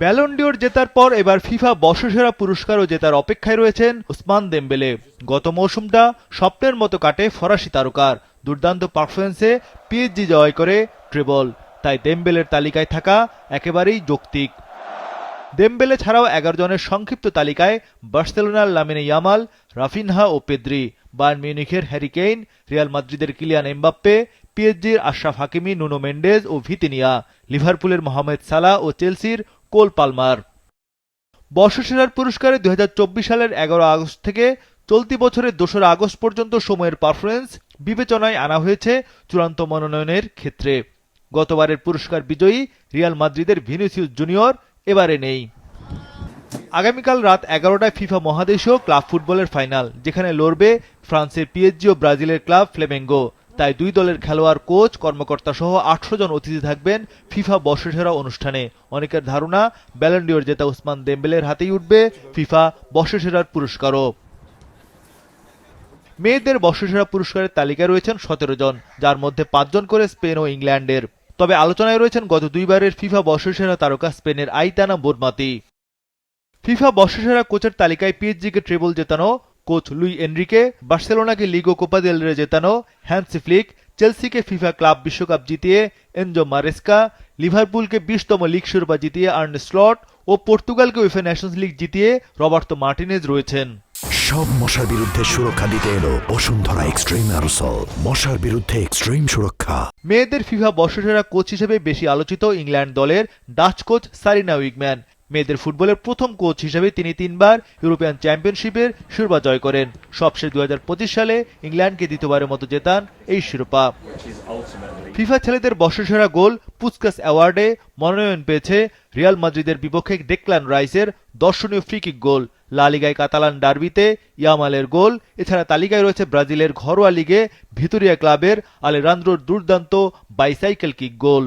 Ballon d'Or জেতার পর এবার ফিফা বর্ষসেরা পুরস্কারও জেতার অপেক্ষায় রয়েছেন ওসমান দেমবেলে। গত মৌসুমটা স্বপ্নের মতো কাটে ফরাসি তারকার। দুর্দান্ত পারফরম্যান্সে পিএসজি জয় করে ট্রেবল, তাই দেমবেলের তালিকায় থাকা একেবারেই যৌক্তিক। দেমবেলে ছাড়াও 11 জনের সংক্ষিপ্ত তালিকায় বার্সেলোনার লামিনে ইয়ামাল, রাফিনহা ও পেদ্রি, বায়ার্ন মিউনিখের হ্যারি কেইন, রিয়াল মাদ্রিদের কিলিয়ান এমবাপ্পে, পিএসজির আশরাফ হাকিমি, নুনো মেন্ডেজ ও ভিতিনিয়া, লিভারপুলের মোহামেদ সালাহ ও চেলসির কোল পালমার। বর্ষসেরার পুরস্কারে 2024 সালের 11 আগস্ট থেকে চলতি বছরের 2 আগস্ট পর্যন্ত সময়ের পারফরম্যান্স বিবেচনায় আনা হয়েছে চূড়ান্ত মনোনয়নের ক্ষেত্রে। গতবারের পুরস্কার বিজয়ী রিয়াল মাদ্রিদের ভিনিসিয়াস জুনিয়র এবারে নেই। আগামীকাল রাত 11টায় ফিফা মহাদেশীয় ক্লাব ফুটবলের ফাইনাল, যেখানে লড়বে ফ্রান্সের পিএসজি ও ব্রাজিলের ক্লাব ফ্লেমেঙ্গো। তাই দুই দলের খেলোয়াড়, কোচ, কর্মকর্তা সহ 800 জন অতিথি থাকবেন ফিফা বর্ষসেরা অনুষ্ঠানে। অনেকের ধারণা ব্যালন ডিওর জেতা ওসমান দেমবেলের হাতেই উঠবে ফিফা বর্ষসেরার পুরস্কারও। মেয়েদের বর্ষসেরা পুরস্কারের তালিকায় রয়েছেন 17 জন, যার মধ্যে 5 জন করে স্পেন ও ইংল্যান্ডের। তবে আলোচনায় রয়েছেন গত দুইবারের ফিফা বর্ষসেরা তারকা স্পেনের আইতানা বোরমাতি। ফিফা বর্ষসেরা কোচের তালিকায় পিএসজিকে treble জেতানো coach Luis Enrique, বার্সেলোনাকে লিগো Copa del রে জেতানো হ্যান্সি ফ্লিক, চেলসিকে ফিফা ক্লাব বিশ্বকাপ জিতিয়ে এনজো মারেস্কা, লিভারপুলকে 20তম লিগ শিরোপা জিতিয়ে আর্নে স্লট ও পর্তুগালকে উয়েফা নেশনস লিগ জিতিয়ে রবার্তো মার্টিনেজ রয়েছেন। সব মশার বিরুদ্ধে সুরক্ষা দিতে এলো বসুন্ধরা এক্সট্রিম অ্যারোসল, মশার বিরুদ্ধে এক্সট্রিম সুরক্ষা। মেয়েদের ফিফা বর্ষসেরা কোচ হিসেবে বেশি আলোচিত ইংল্যান্ড দলের ডাচ কোচ সারিনা উইগম্যান। মেয়েদের ফুটবলের প্রথম কোচ হিসেবে তিনি 3 বার ইউরোপিয়ান চ্যাম্পিয়নশিপের শিরোপা জয় করেন। সবশেষ 2025 সালে ইংল্যান্ডকে দ্বিতীয়বারের মতো জেতান এই শিরোপা। ফিফা ছেলেদের বর্ষসেরা গোল পুস্কাস অ্যাওয়ার্ডে মনোনয়ন পেয়েছে রিয়াল মাদ্রিদের বিপক্ষে ডেক্লান রাইসের দর্শনীয় ফ্রি-কিক গোল, লা লিগায় কাতালান ডার্বিতে ইয়ামালের গোল। এছাড়া তালিকায় রয়েছে ব্রাজিলের ঘরোয়া লিগে ভিতোরিয়া ক্লাবের আলেরান্দ্রোর দুর্দান্ত বাইসাইকেল কিক গোল।